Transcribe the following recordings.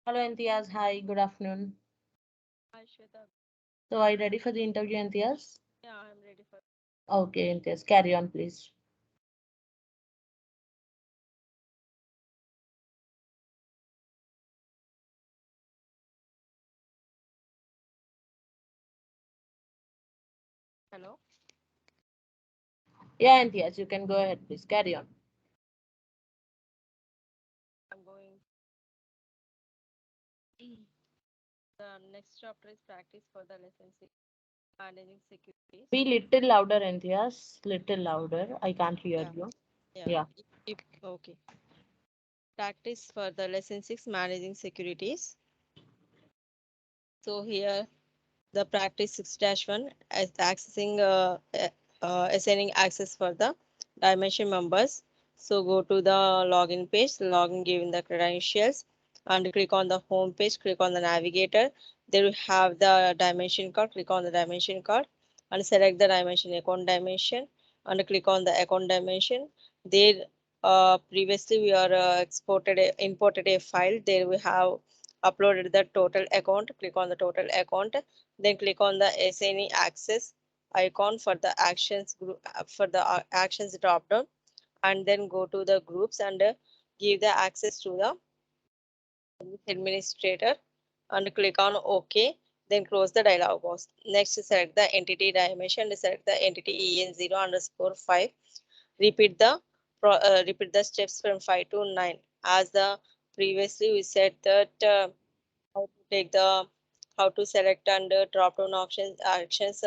Hello, Enthiyaz. Hi, good afternoon. Hi, Shweta. So, are you ready for the interview, Enthiyaz? Yeah, I'm ready for. Okay, Enthiyaz, carry on, please. Hello. Yeah, Enthiyaz, you can go ahead, please. Carry on. I'm going. The next chapter is practice for the lesson six, managing securities. Be little louder, Enthiyaz. Little louder. I can't hear Yeah, you. yeah. Yeah. Okay. Practice for the lesson six, managing securities. So here the practice 6-1 as accessing assigning access for the dimension members. So go to the login page, login giving the credentials and click on the home page, click on the navigator. There you have the dimension card, click on the dimension card and select the dimension account dimension and click on the account dimension. There previously we are imported a file. There we have uploaded the total account. Click on the total account, then click on the assigning access icon for the actions group for the actions drop down, and then go to the groups and give the access to the administrator and click on OK. Then close the dialog box. Next, select the entity dimension. Select the entity EN0_5. Repeat the repeat the steps from 5 to 9. As the previously we said that how to take the how to select under drop down options actions,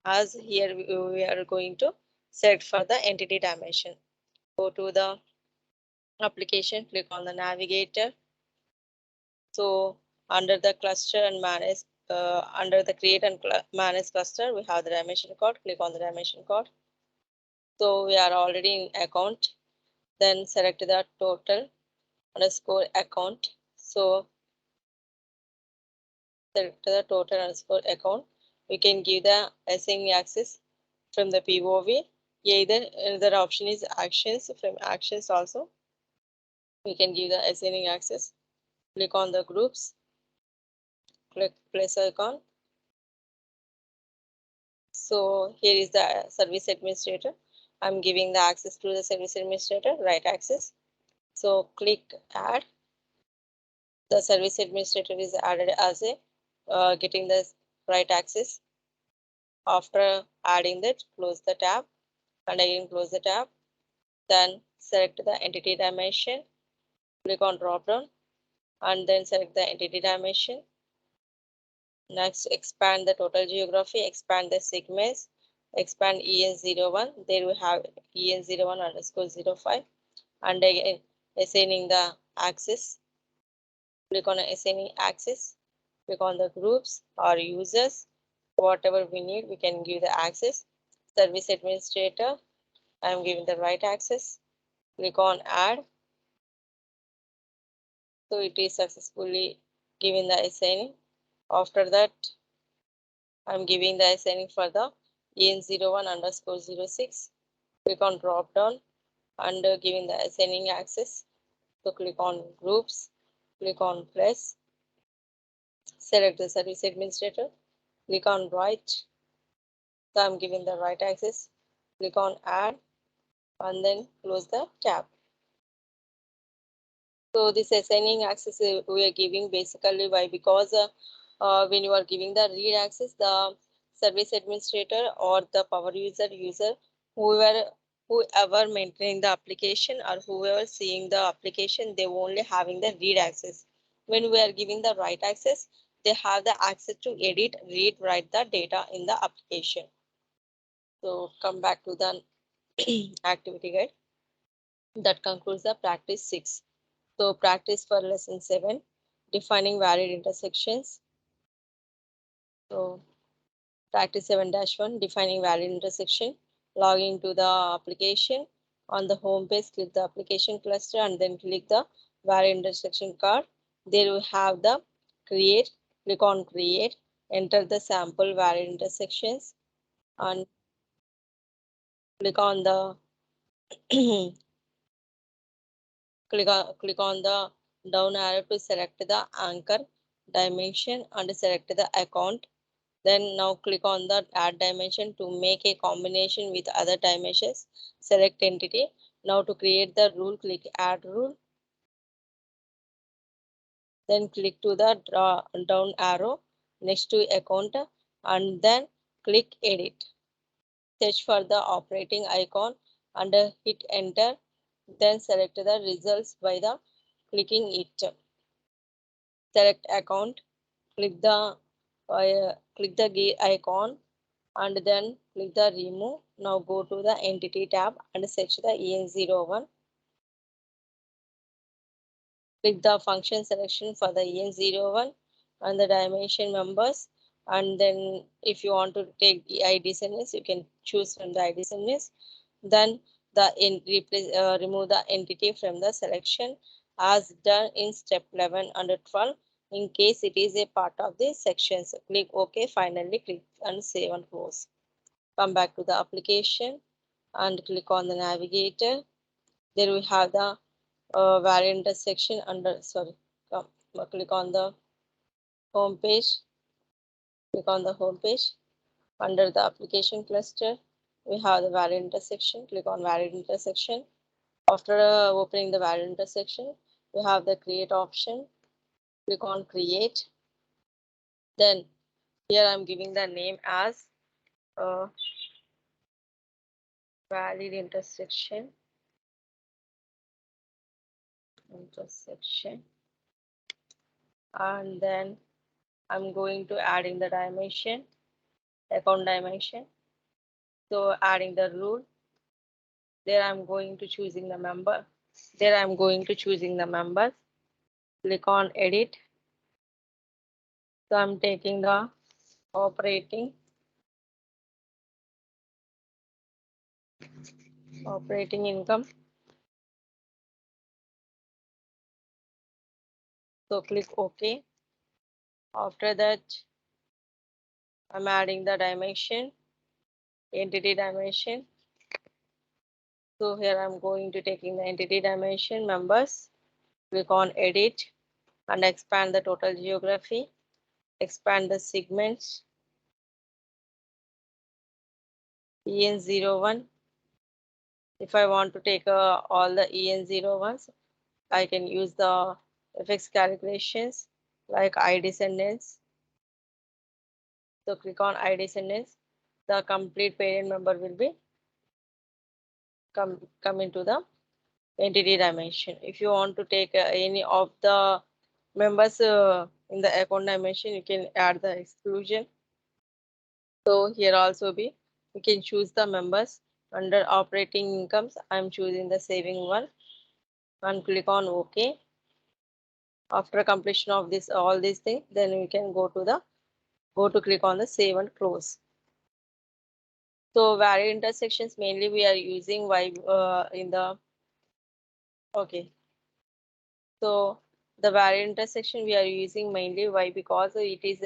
as here we are going to select for the entity dimension. Go to the application, click on the navigator. So under the cluster and manage, under the create and manage cluster, we have the dimension code. Click on the dimension code. So we are already in account. Then select the total underscore account. So select the total underscore account. We can give the assigning access from the POV. Either another option is actions. From actions also, we can give the assigning access. Click on the groups. Click plus icon. So here is the service administrator. I'm giving the access to the service administrator, right access. So click add. The service administrator is added as a getting the right access. After adding that, close the tab and again close the tab. Then select the entity dimension. Click on drop down and then select the entity dimension. Next, expand the total geography, expand the segments, expand EN01. There we have EN01 underscore 05. And again, assigning the axis. Click on assigning axis. Click on the groups or users. Whatever we need, we can give the access. Service administrator, I'm giving the right access. Click on add. So it is successfully given the assigning. After that, I'm giving the assigning for the EN01 underscore 06. Click on drop down and giving the assigning access. So click on groups, click on plus, select the service administrator, click on right. So I'm giving the right access. Click on add and then close the tab. So this assigning access we are giving basically why, because when you are giving the read access, the service administrator or the power user, whoever maintaining the application or whoever seeing the application, they only having the read access. When we are giving the write access, they have the access to edit, read, write the data in the application. So come back to the activity guide. That concludes the practice 6. So practice for lesson 7, defining valid intersections. So practice 7-1, defining valid intersection. Log into the application. On the home page, click the application cluster and then click the valid intersection card. There we have the create. Click on create. Enter the sample valid intersections and click on the click on the down arrow to select the anchor dimension and select the account. Then now click on the add dimension to make a combination with other dimensions. Select entity. Now to create the rule, click add rule. Then click to the down arrow next to account and then click edit. Search for the operating icon and hit enter. Then select the results by the clicking it. Select account, click the gear icon and then click the remove. Now go to the entity tab and search the EN01. Click the function selection for the EN01 and the dimension members. And then if you want to take the ID segments, you can choose from the ID segments. Then remove the entity from the selection as done in step 11 and 12 in case it is a part of the sections. Click OK. Finally, click and save and close. Come back to the application and click on the navigator. There we have the variant section under, click on the home page. Click on the home page. Under the application cluster, we have the variant intersection. Click on variant intersection. After opening the variant intersection, we have the create option. Click on create. Then here I'm giving the name as valid intersection. And then I'm going to add in the dimension, account dimension. So adding the rule. There I'm going to choosing the member. There I'm going to choosing the members. Click on edit. So I'm taking the operating income. So click OK. After that, I'm adding the dimension, entity dimension. So here I'm going to taking the entity dimension members. Click on edit and expand the total geography. Expand the segments. EN01. If I want to take all the EN01s, I can use the FX calculations like I descendants. So click on I descendants. The complete parent member will be come into the entity dimension. If you want to take any of the members in the account dimension, you can add the exclusion. So here also you can choose the members under operating incomes. I'm choosing the saving one and click on OK. After completion of this all these things, then we can go to click on the save and close. So variant intersections mainly we are using why in the okay. So the variant intersection we are using mainly why because it is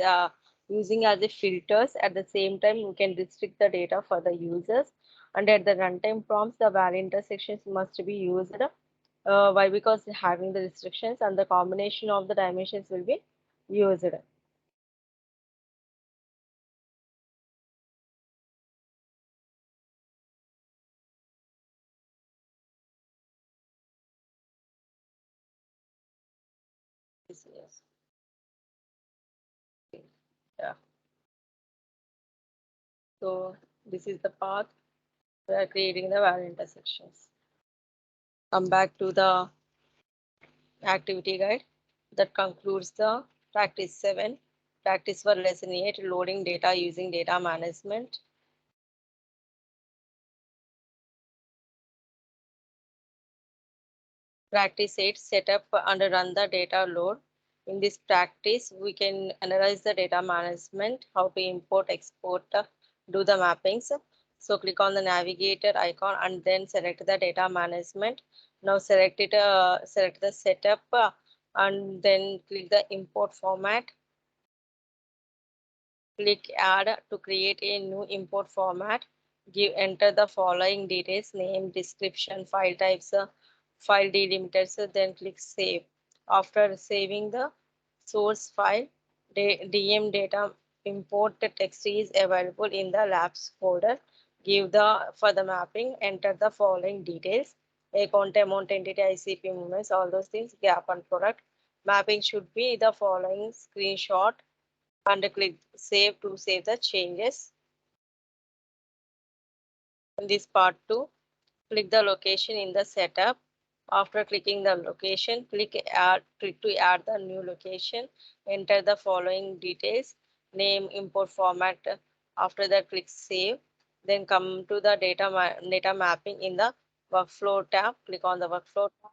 using as a filters. At the same time, we can restrict the data for the users, and at the runtime prompts, the variant intersections must be used. Why? Because having the restrictions and the combination of the dimensions will be used. Yes. Yeah. So this is the path we are creating the variant intersections. Come back to the activity guide. That concludes the practice 7. Practice for lesson 8, loading data using data management. Practice 8, set up and run the data load. In this practice, we can analyze the data management, how to import, export, do the mappings. So click on the navigator icon and then select the data management. Now select the setup and then click the import format. Click add to create a new import format. Enter the following details: name, description, file types, file delimiters. Then click save. After saving the source file, DM data import text is available in the labs folder. Give the for the mapping, enter the following details: account, amount, entity, ICP movements, all those things, gap and product. Mapping should be the following: screenshot and click save to save the changes. In this part 2, click the location in the setup. After clicking the location, click to add the new location. Enter the following details: name, import format. After that, click save. Then come to the data mapping in the workflow tab. Click on the workflow tab.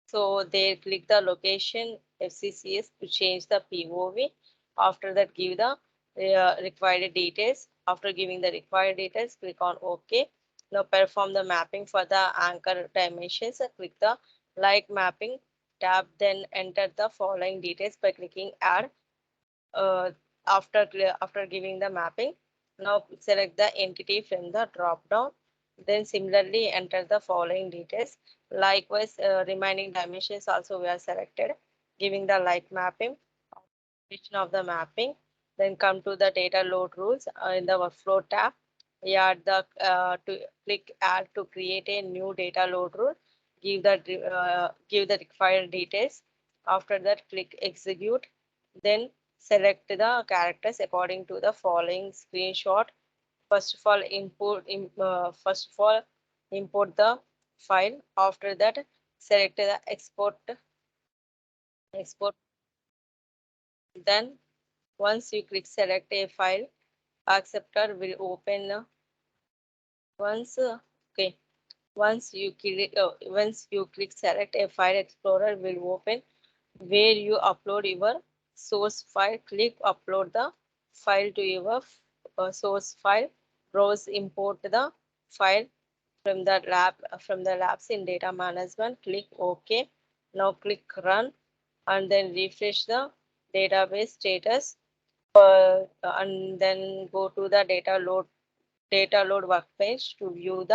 So there, click the location FCCS to change the POV. After that, give the required details. After giving the required details, click on OK. Now perform the mapping for the anchor dimensions. Click the like mapping tab, then enter the following details by clicking add. uh, after giving the mapping, now select the entity from the drop down. Then similarly enter the following details. Likewise, remaining dimensions also we are selected, giving the like mapping, definition of the mapping. Then come to the data load rules in the workflow tab. Add the to click add to create a new data load rule. Give the required details. After that, click execute. Then select the characters according to the following screenshot. First of all import the file. After that, select the export. Then once you click select a file, acceptor will open. Once okay, once you click select, a file explorer will open where you upload your source file. Click upload the file to your source file. Browse import the file from the labs in data management. Click OK. Now click run and then refresh the database status. And then go to the data load workbench to view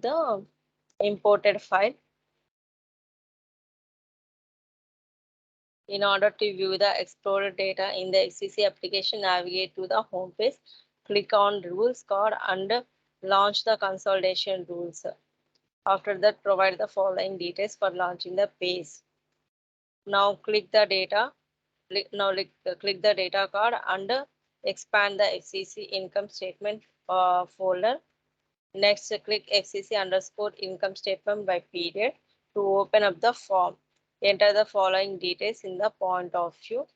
the imported file. In order to view the explored data in the FCC application, navigate to the home page, click on rules card and launch the consolidation rules. After that, provide the following details for launching the page. Now click the data. Click the data card and expand the FCC income statement folder. Next, click FCC underscore income statement by period to open up the form. Enter the following details in the point of view.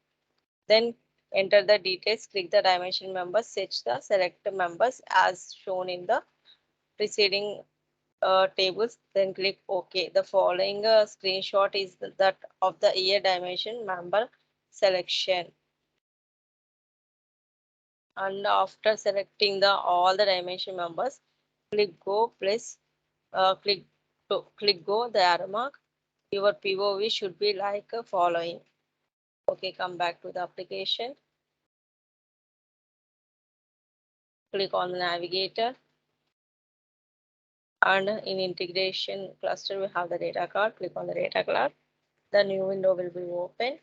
Then enter the details, click the dimension members, set the select members as shown in the preceding tables, then click OK. The following screenshot is that of the year dimension member selection. And after selecting the all the dimension members, click go plus click go the arrow mark. Your POV should be like following. Okay, come back to the application. Click on the navigator. And in integration cluster, we have the data card. Click on the data card. The new window will be open.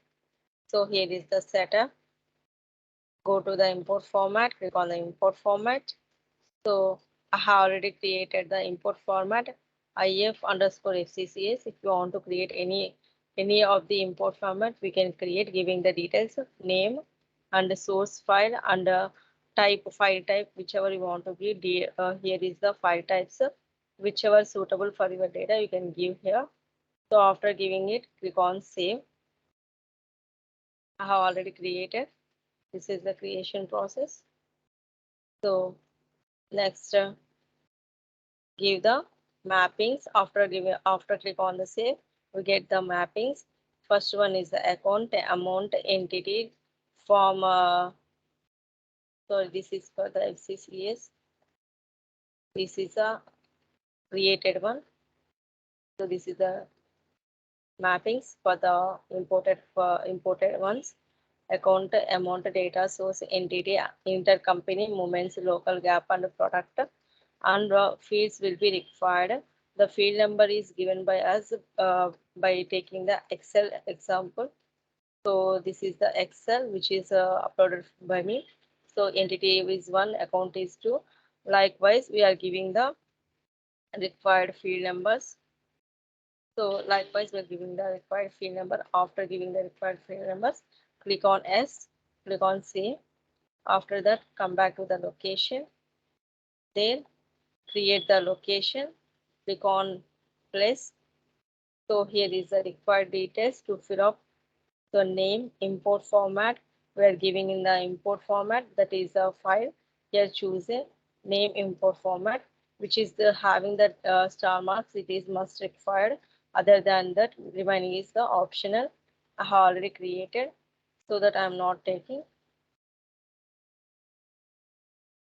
So here is the setup. Go to the import format. Click on the import format. So I have already created the import format if underscore FCCS. If you want to create any of the import format, we can create, giving the details of name and the source file and file type, whichever you want to give. Here is the file types, whichever suitable for your data you can give here. So after giving it, click on save. I have already created. This is the creation process. So next, give the mappings. After click on the save, we get the mappings. First one is the account, amount, entity, form. So this is for the FCCS. This is a created one. So this is the mappings for the imported ones. Account, amount, data source, entity, intercompany movements, local gap and product, and fields will be required. The field number is given by us by taking the Excel example. So this is the Excel which is uploaded by me. So entity is 1, account is 2. Likewise, we are giving the required field numbers. So likewise, we're giving the required field number. After giving the required field numbers, click on S, click on save. After that, come back to the location. Then create the location, click on place. So here is the required details to fill up the name, import format. We are giving in the import format, that is a file. Here choose a name import format, which is the having that star marks. It is must required. Other than that, remaining is the optional. I have already created, so that I am not taking.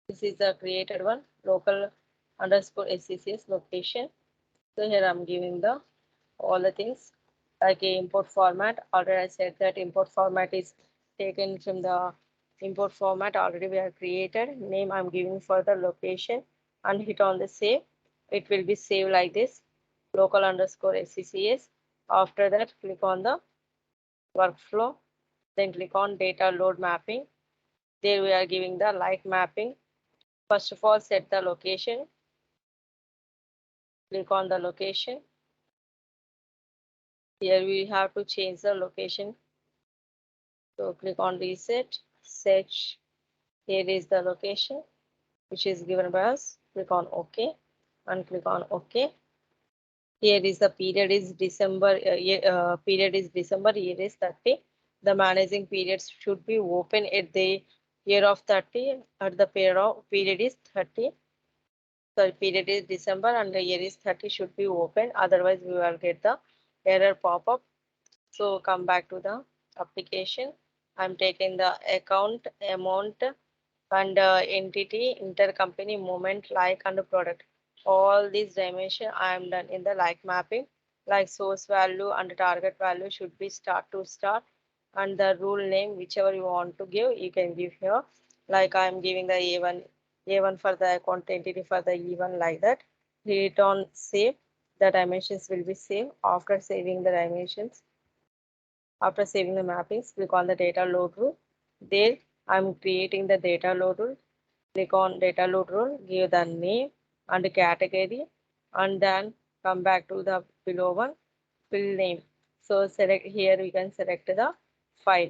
This is the created one, local underscore FCCS location. So here I'm giving the all the things like a import format. Already I said that import format is taken from the import format already we have created. Name I'm giving for the location and hit on the save. It will be saved like this, local underscore FCCS. After that, click on the workflow, then click on data load mapping. There we are giving the light mapping. First of all, set the location. Click on the location. Here we have to change the location. So click on reset, search. Here is the location which is given by us. Click on OK and click on OK. Here is the period is December. Period is December. Year is 30. The managing periods should be open at the year of 30. At the period is 30. So period is December and the year is 30 should be open. Otherwise, we will get the error pop up. So come back to the application. I'm taking the account, amount, and entity, intercompany, movement, like, and product. All these dimension I am done in the like mapping. Like source value and target value should be start to start, and the rule name whichever you want to give, you can give here. Like I am giving the A1 for the account entity for the E1 like that. Hit on save. The dimensions will be saved. After saving the dimensions, after saving the mappings, click on the data load rule. There, I'm creating the data load rule. Click on data load rule, give the name and the category, and then come back to the below one, fill name. So select here, we can select the file.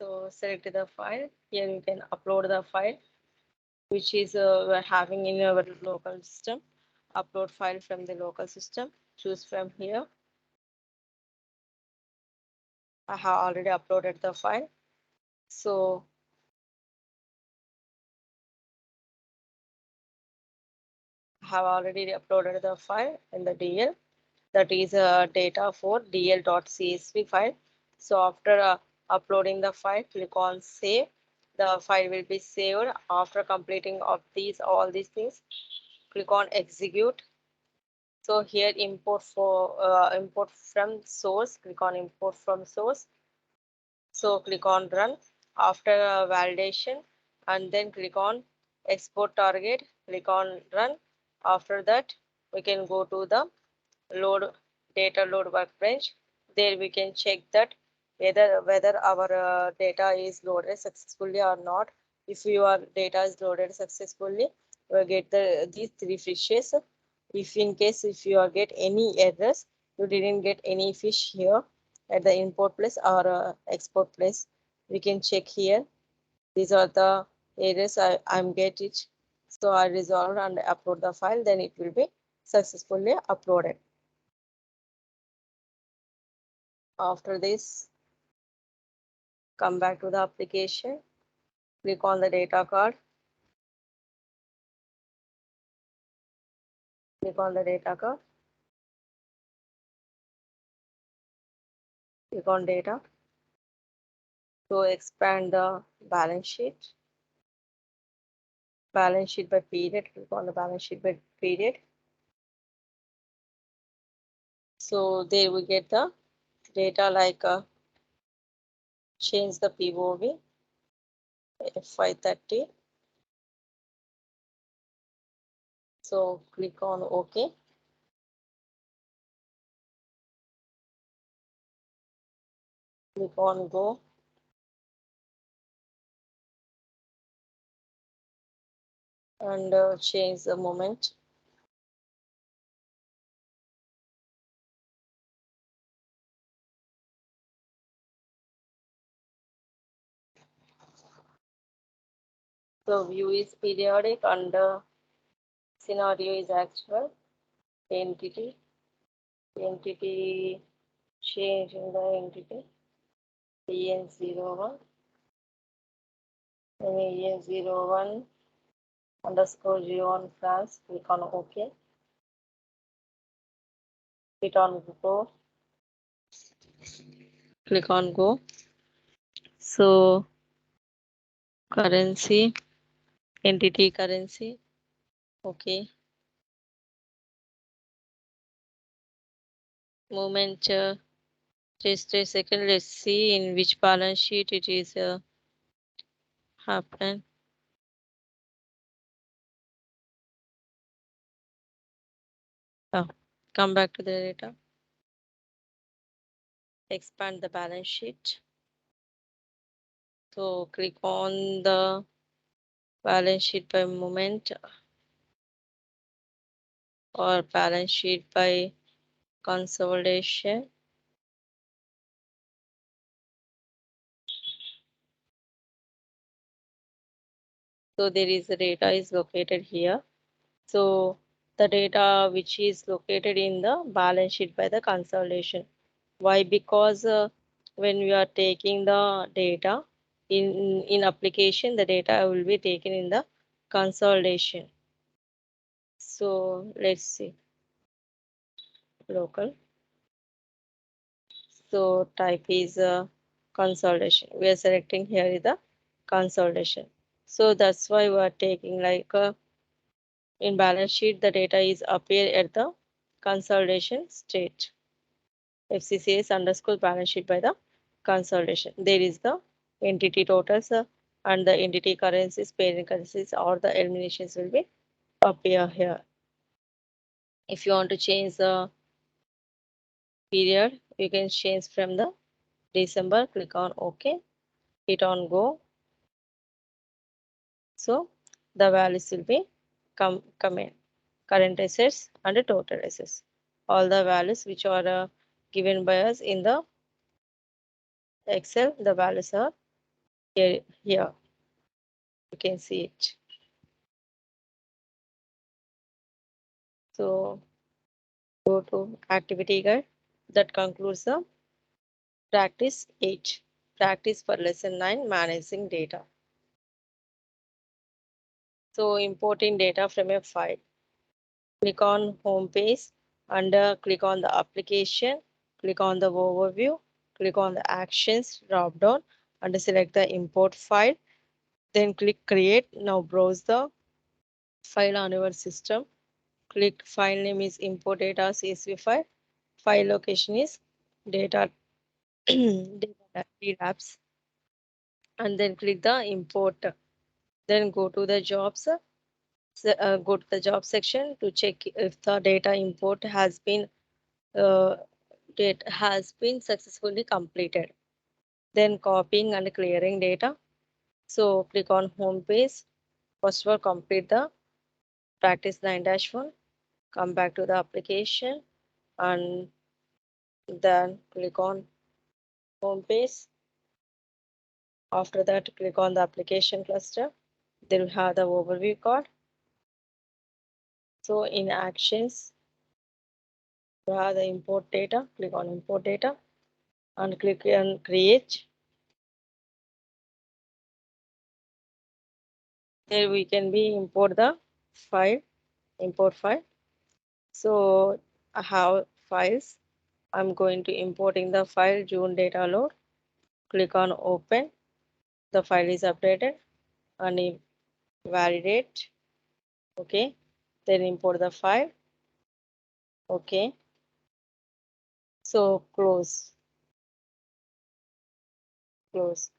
So select the file. Here you can upload the file, which is we're having in our local system. Upload file from the local system. Choose from here. I have already uploaded the file. So I have already uploaded the file in the DL. That is data for dl.csv file. So after uploading the file, click on save. The file will be saved. After completing of these all these things, click on execute. So here import from source. Click on import from source. So click on run. After validation, and then click on export target. Click on run. After that, we can go to the load data load workbench. There we can check that whether our data is loaded successfully or not. If your data is loaded successfully, you will get these three fishes. If in case if you get any errors, you didn't get any fish here at the import place or export place, we can check here. These are the errors I'm get it. So I resolve and upload the file, then it will be successfully uploaded. After this, come back to the application, click on the data card, click on the data card, click on data. To expand the balance sheet by period, click on the balance sheet by period. So there we get the data like change the POV F530. So click on OK. Click on Go. And change the moment. So view is periodic and scenario is actual. Entity change in the entity en01 and en01 underscore 01 France. Click on OK. Hit on Go. Click on Go. So currency, entity currency. Okay. Moment. Just a second. Let's see in which balance sheet it is happen. Oh, come back to the data. Expand the balance sheet. So click on the balance sheet by moment or balance sheet by consolidation. So there is the data is located here. So the data which is located in the balance sheet by the consolidation. Why? Because when we are taking the data in application, the data will be taken in the consolidation. So let's see local. So type is consolidation. We are selecting here is the consolidation. So that's why we are taking like in balance sheet the data is appear at the consolidation state. FCCS underscore balance sheet by the consolidation. There is the entity totals and the entity currencies, parent currencies, or the eliminations will be appear here. If you want to change the period, you can change from the December. Click on OK. Hit on Go. So the values will be come in current assets and the total assets. All the values which are given by us in the Excel, the values are here. You can see it. So go to activity guide. That concludes the practice 8. Practice for lesson 9, managing data. So importing data from a file. Click on home page and click on the application. Click on the overview. Click on the actions drop down and select the import file. Then click create. Now browse the file on your system. Click file name is import data CSV file. File location is data data apps, and then click the import. Then go to the jobs. Go to the job section to check if the data import uh, has been successfully completed. Then copying and clearing data. So click on home page. First of all, complete the practice 9-1. Come back to the application and then click on home page. After that, click on the application cluster. They will have the overview card. So in actions, you have the import data. Click on import data and click on create. There we can be import the file, import file. So I have files. I'm going to importing the file June data load. Click on open. The file is updated and validate. Okay. Then import the file. Okay. So close. close.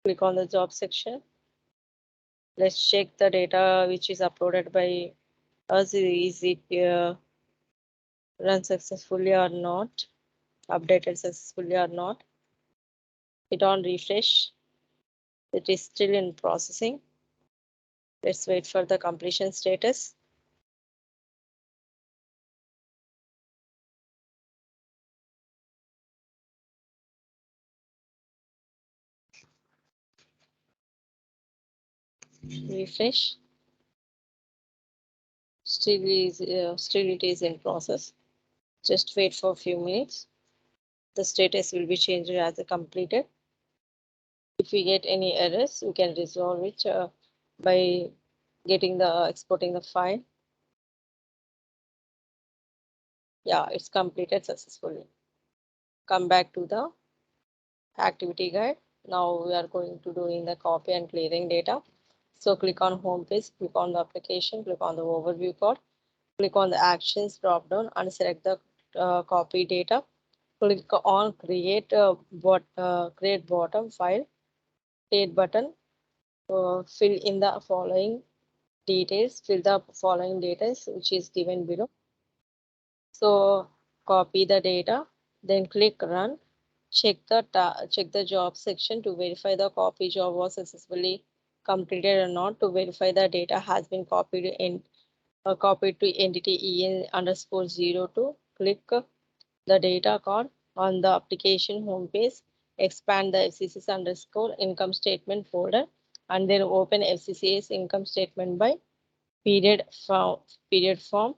Click on the job section. Let's check the data which is uploaded by us. Is it run successfully or not? Updated successfully or not? Hit on refresh. It is still in processing. Let's wait for the completion status. Refresh. Still it is in process. Just wait for a few minutes. The status will be changed as a completed. If we get any errors, we can resolve it by getting the exporting the file. Yeah, it's completed successfully. Come back to the activity guide. Now we are going to doing the copy and clearing data. So click on home page, click on the application, click on the overview code, click on the actions drop down and select the copy data. Click on create create bottom file, create button. Fill in the following details, fill the following details which is given below. So copy the data, then click run. Check the job section to verify the copy job was successfully completed or not. To verify the data has been copied in copied to entity en underscore 02. Click the data card on the application homepage. Expand the FCCS underscore income statement folder and then open FCCS income statement by period form.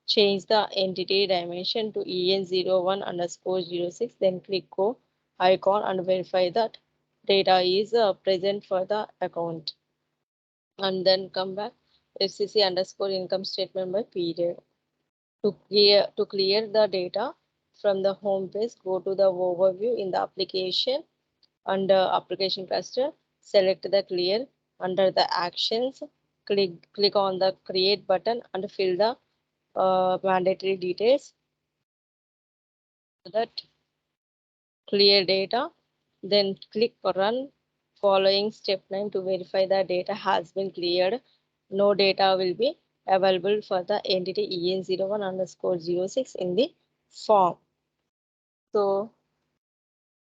Change the entity dimension to en01 underscore 06. Then click go icon and verify that data is present for the account. And then come back FCC underscore income statement by period. To clear the data from the home page, go to the overview in the application. Under application cluster, select the clear. Under the actions, click on the create button and fill the mandatory details. That clear data, then click run. Following step 9 to verify the data has been cleared. No data will be available for the entity en01 underscore 06 in the form. So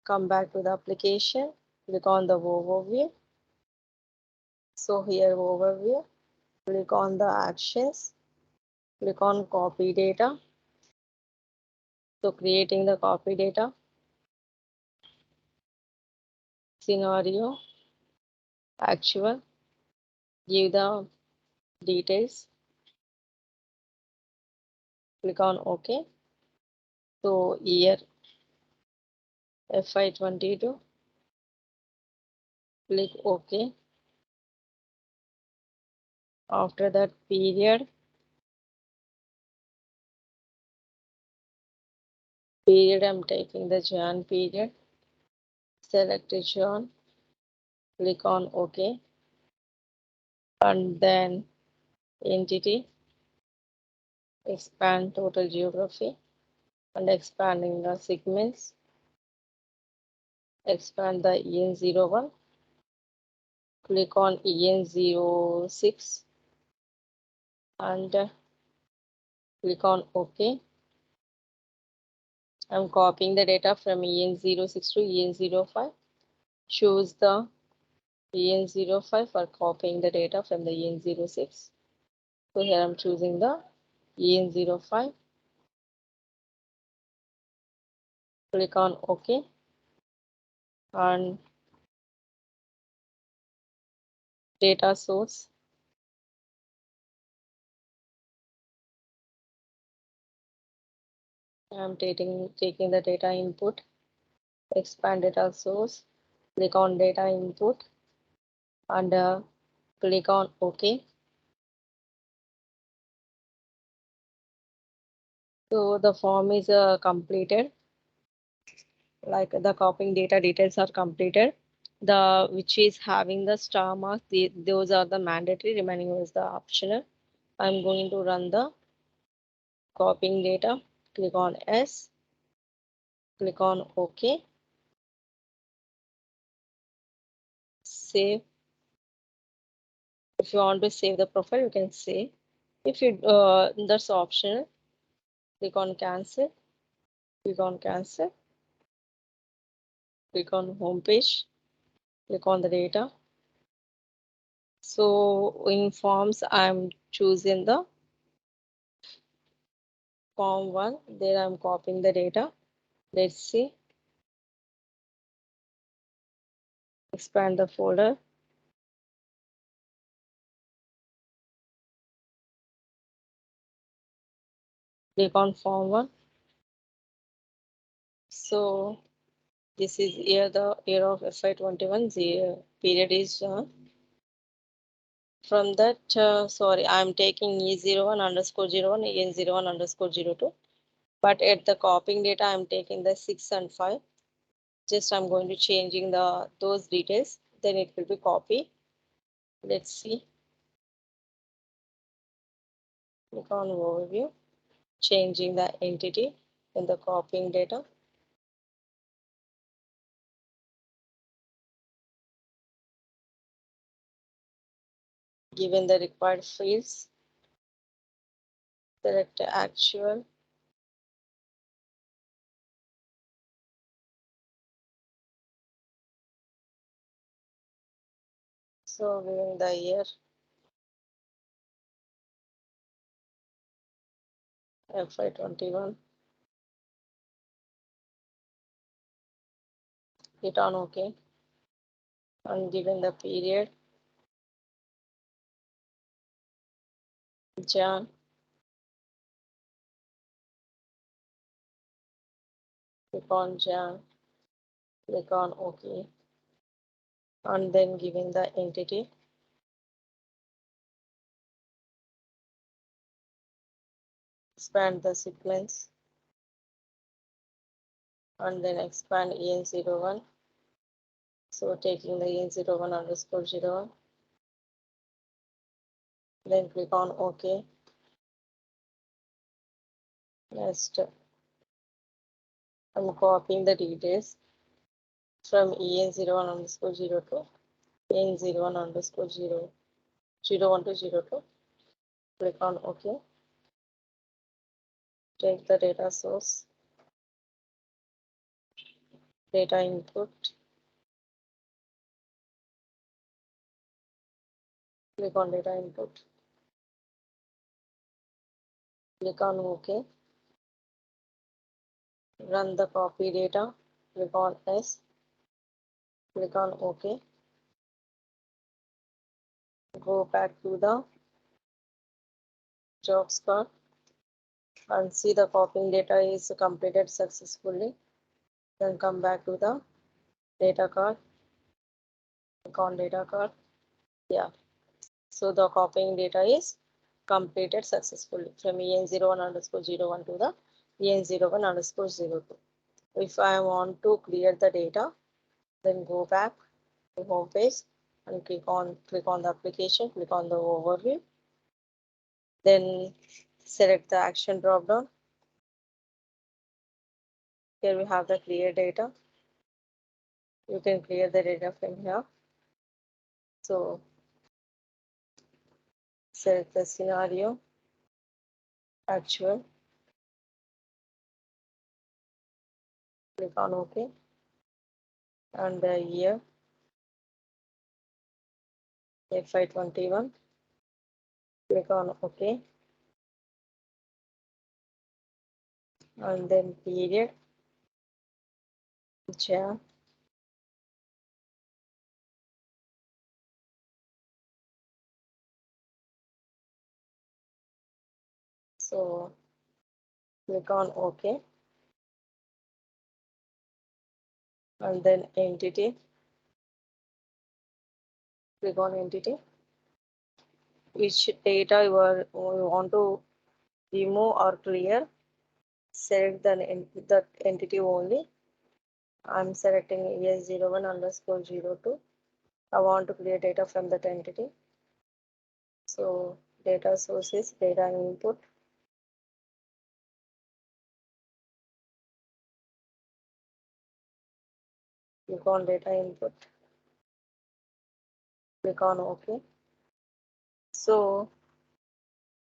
come back to the application, click on the overview. So here overview, click on the actions, click on copy data. So creating the copy data, scenario, actual, give the details, click on OK. So year FY22, click OK. After that period I'm taking the Jan period, select Jan, click on OK, and then entity, expand total geography, and expanding the segments, expand the en01, click on en06 and click on OK. I'm copying the data from en06 to en05. Choose the en05 for copying the data from the en06. So here I'm choosing the en05. Click on OK and data source. I'm taking the data input, expand data source, click on data input and click on OK. So the form is completed, like the copying data details are completed. The which is having the star mark, those are the mandatory, remaining is the optional. I'm going to run the copying data, click on S, click on OK. save. If you want to save the profile, you can save. If you that's optional. Click on cancel. Click on cancel. Click on home page. Click on the data. So in forms, I'm choosing the form 1. There I'm copying the data. Let's see. Expand the folder. Click on form 1. So this is year, the year of FY21. The period is from that. Sorry, I'm taking E01 underscore 01, EN01 underscore 02. But at the copying data, I'm taking the 6 and 5. Just I'm going to changing those details. Then it will be copy. Let's see. Click on overview. Changing the entity in the copying data. Given the required fields, select actual. So giving the year FY21. Hit on OK. And given the period Jan. Click on Jan. Click on OK. And then giving the entity. Expand the sequence. And then expand EN01. So taking the EN01 underscore 01. Then click on OK. Next, I'm copying the details from EN01 underscore 02, EN01 underscore 01 to 02. Click on OK. Take the data source, data input. Click on data input. Click on OK. Run the copy data. Click on S. Click on OK. Go back to the jobs card and see the copying data is completed successfully. Then come back to the data card. Click on data card. Yeah. So the copying data is completed successfully from EN01 underscore 01 to the EN01 underscore 02. If I want to clear the data, then go back to home page and click on the application, click on the overview. Then select the action drop down. Here we have the clear data. You can clear the data from here. So select the scenario, actual, click on OK, and the year FY21. Click on OK, and then period Jan. So click on OK, and then entity. Click on entity. Which data you want to remove or clear, select the entity only. I'm selecting ES01 underscore 02. I want to clear data from that entity. So data sources, data input. Click on data input. click on OK. So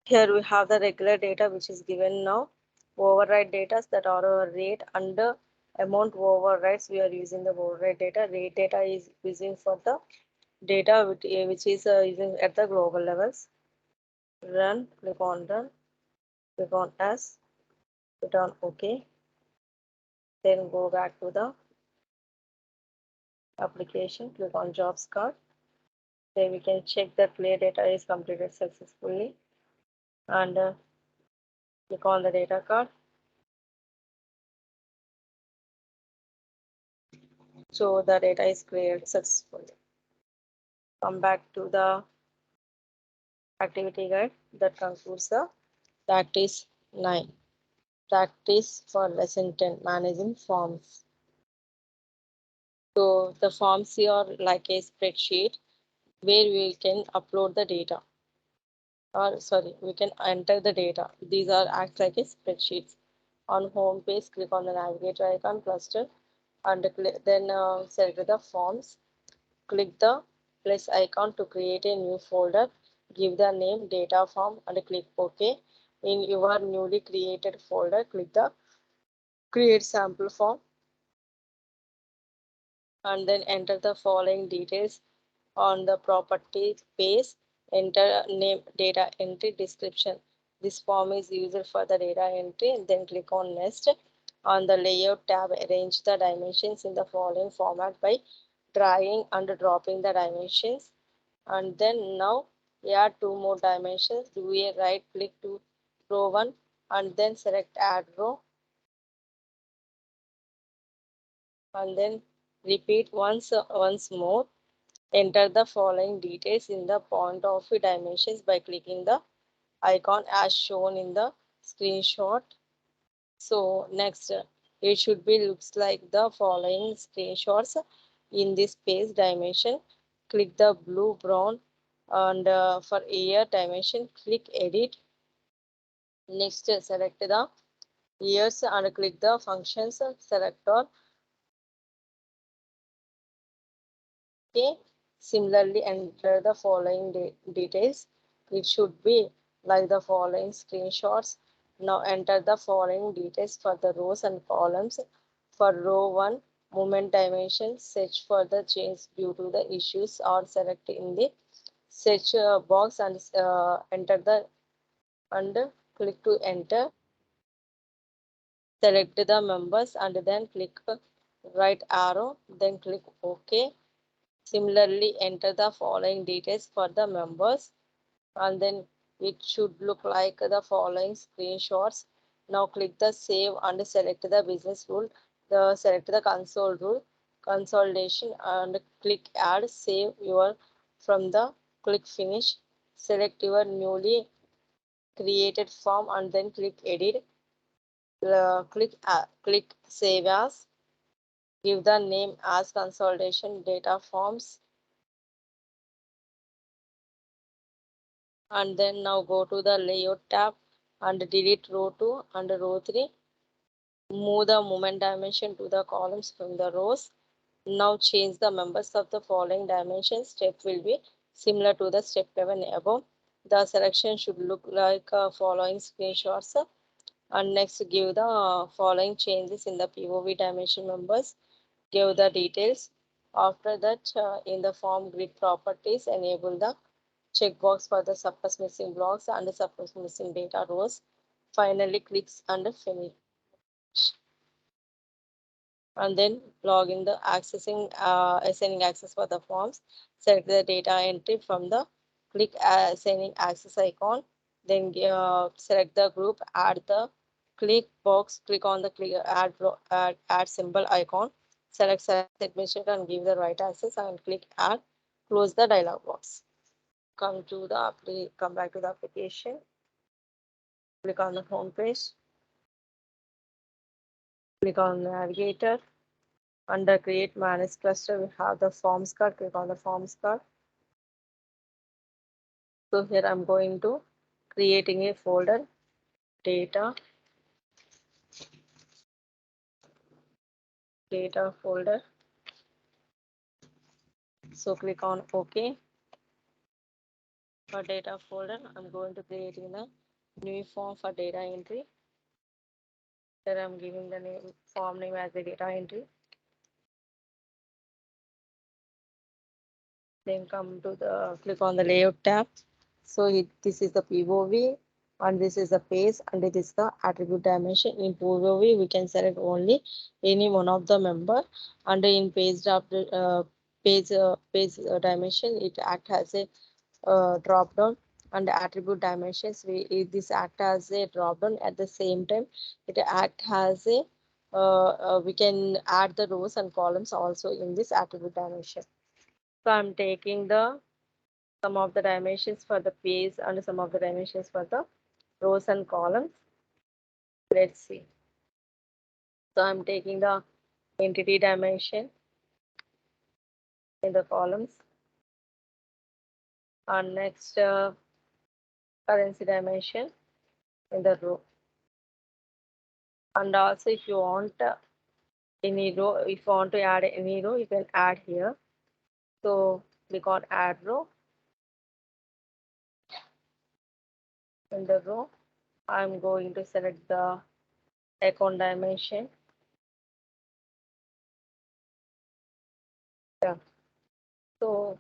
here we have the regular data which is given now. Override data that are a rate under amount overrides. We are using the override data. Rate data is using for the data which is using at the global levels. Run, click on run, click on S, click on OK. Then go back to the application, click on jobs card. Then we can check that clear data is completed successfully and click on the data card. So the data is cleared successfully. Come back to the activity guide that concludes the practice 9. Practice for lesson 10, managing forms. So the forms here are like a spreadsheet where we can upload the data, or sorry, we can enter the data. These are act like a spreadsheets. On home page, click on the navigator icon cluster and then select the forms. Click the plus icon to create a new folder. Give the name data form and click OK. In your newly created folder, click the create sample form and then enter the following details on the property page. Enter name, data entry, description. This form is used for the data entry. And then click on next. On the layout tab, arrange the dimensions in the following format by dragging and dropping the dimensions. And then now add two more dimensions. Do a right click to row 1 and then select add row and then repeat once more. Enter the following details in the point of view dimensions by clicking the icon as shown in the screenshot. So next, it should be looks like the following screenshots in this page dimension. Click the blue brown and for year dimension, click edit. Next, select the years and click the functions selector. Okay. Similarly, enter the following details. It should be like the following screenshots. Now enter the following details for the rows and columns. For row 1, movement dimension, search for the change due to the issues or select in the search box and enter the and click to enter. Select the members and then click right arrow, then click OK. Similarly, enter the following details for the members and then it should look like the following screenshots. Now click the save and select the business rule. Select the console rule, consolidation and click add, save your from the click finish. Select your newly created form and then click edit. Click save as. Give the name as consolidation data forms. And then now go to the layout tab and delete row 2 and row 3. Move the movement dimension to the columns from the rows. Now change the members of the following dimensions. Step will be similar to the step 11 above. The selection should look like following screenshots. And next give the following changes in the POV dimension members. Give the details. After that, in the form grid properties, enable the checkbox for the suppress missing blocks and suppress missing data rows. Finally, clicks and finish. And then log in the accessing assigning access for the forms. Select the data entry from the click assigning access icon. Then select the group, add the click box, click on the add symbol icon. Select service administrator and give the right access and click add. Close the dialog box. Come back to the application. Click on the home page. Click on the navigator. Under create manage cluster, we have the forms card. Click on the forms card. So here I'm going to creating a folder, data folder. So click on OK. For data folder, I'm going to create in a new form for data entry. Here I'm giving the name form name as the data entry. Then come to the click on the layout tab. So this is the POV and this is the page and it is the attribute dimension. In POV we can select only any one of the member, and in page dimension it act as a drop down, and attribute dimensions this act as a drop down. At the same time it act as a we can add the rows and columns also in this attribute dimension. So I'm taking the some of the dimensions for the page and some of the dimensions for the rows and columns. Let's see. So I'm taking the entity dimension in the columns, and next currency dimension in the row. And also if you want any row, if you want to add any row, you can add here. So click on add row. In the row I'm going to select the account dimension. Yeah. So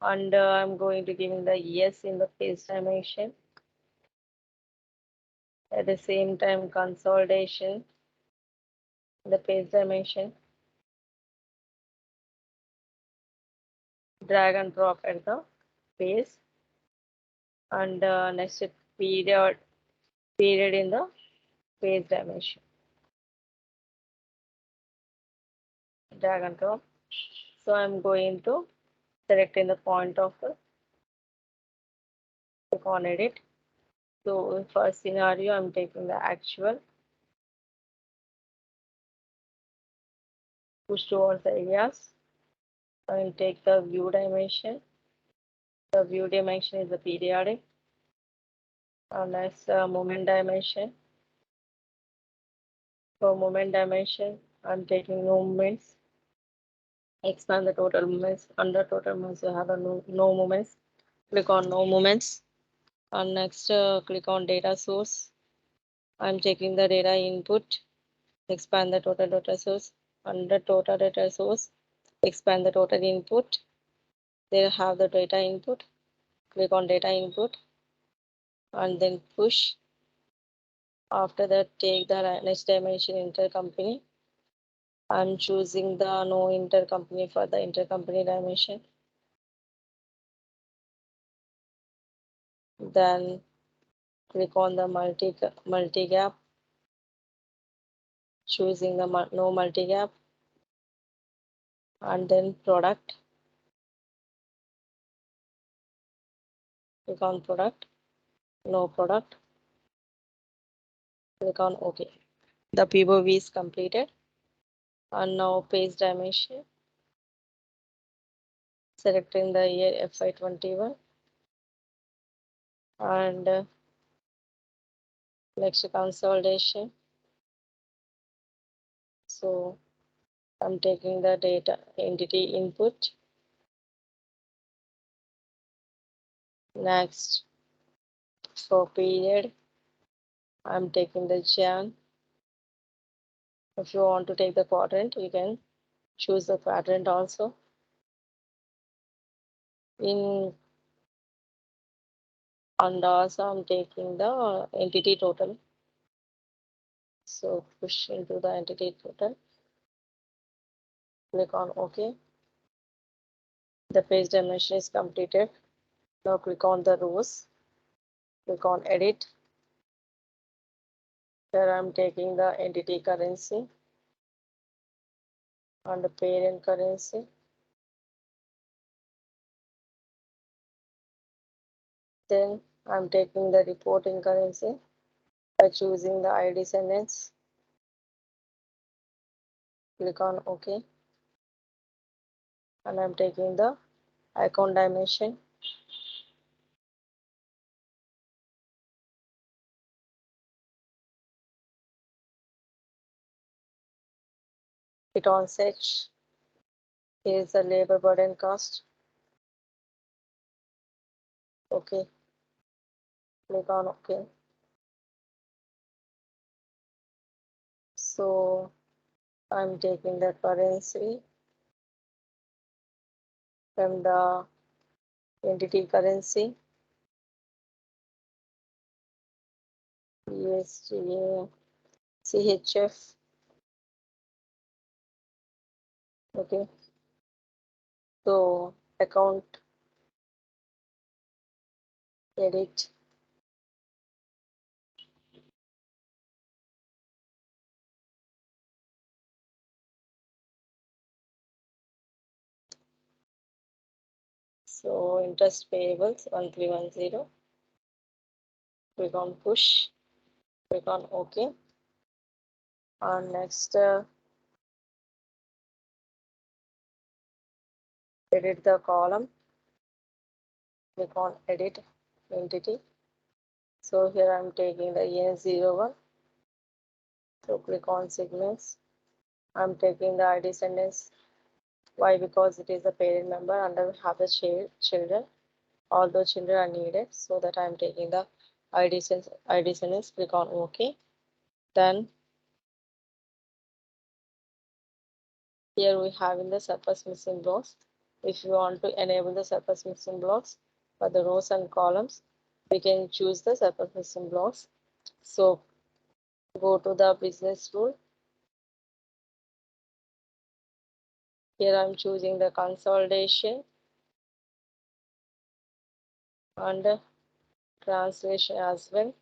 and I'm going to give the yes in the page dimension. At the same time consolidation in the page dimension. Drag and drop at the page, and next period in the page dimension. Drag and drop. So I'm going to select in the point of the click on edit. So for scenario I'm taking the actual, push towards the areas. I will take the view dimension. The view dimension is the periodic. And next moment dimension. For moment dimension I'm taking no moments. Expand the total moments. Under total moments you have a no moments. Click on no moments, and next click on data source. I'm taking the data input. Expand the total data source. Under total data source, expand the total input. There have the data input. Click on data input and then push. After that take the next dimension intercompany. I'm choosing the no intercompany for the intercompany dimension. Then click on the multi gap, choosing the no multi gap, and then product. Click on product, no product, click on OK. The POV is completed, and now page dimension, selecting the year FY21, and next consolidation. So I'm taking the data entity input. Next for period, I'm taking the Jan. If you want to take the quadrant, you can choose the quadrant also. In and also I'm taking the entity total. So push into the entity total. Click on OK. The page dimension is completed. Now click on the rows. Click on edit. Here I'm taking the entity currency and the parent currency. Then I'm taking the reporting currency by choosing the ID sentence. Click on OK. And I'm taking the account dimension. Hit on search. Here is the labor burden cost. Okay, click on OK. So I'm taking the currency from the entity currency USD CHF. Okay, so account edit. So interest payables 1310. Click on push. Click on OK. And next, edit the column. Click on edit entity. So here I'm taking the EN01. So click on segments. I'm taking the ID sentence. Why? Because it is a parent member and I have the children. Although children are needed, so that I'm taking the ID sentence. Click on OK. Then here we have in the surplus missing blocks. If you want to enable the surplus missing blocks for the rows and columns, we can choose the surplus missing blocks. So go to the business rule. Here I'm choosing the consolidation and translation as well.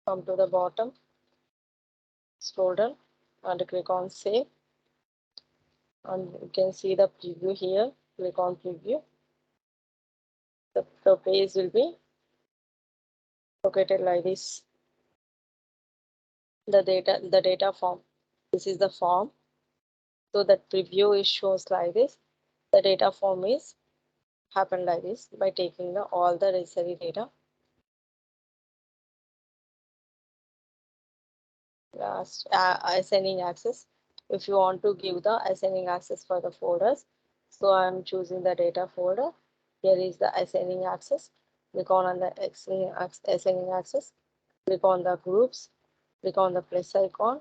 Come to the bottom, scroll down and click on save, and you can see the preview here. Click on preview. The page will be located like this. The data form. This is the form. So that preview is shows like this. The data form is happen like this by taking all the necessary data. Last, assigning access. If you want to give the assigning access for the folders, so I'm choosing the data folder. Here is the assigning access. Click on the assigning access. Click on the groups. Click on the plus icon.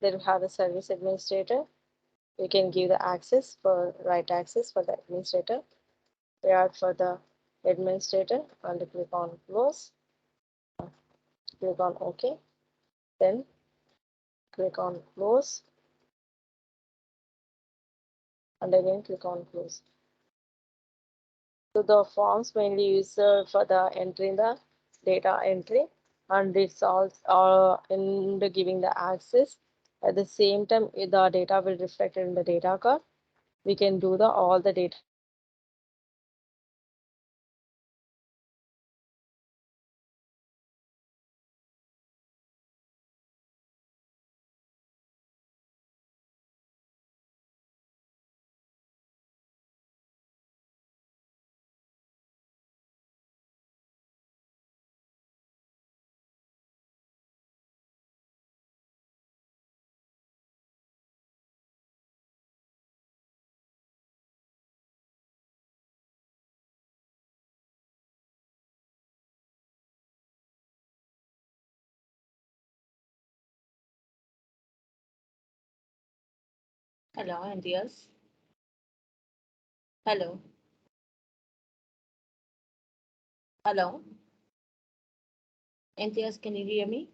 Then we have the service administrator. We can give the access for right access for the administrator. We add for the administrator and click on close. Click on OK. Then click on close and again click on close. So the forms mainly used for the entering the data entry, and it's also in the giving the access. At the same time, the data will reflect in the data card. We can do the all the data entry for the entering the data and also giving the access Hello, Enthiyaz. Hello. Hello. Enthiyaz, can you hear me?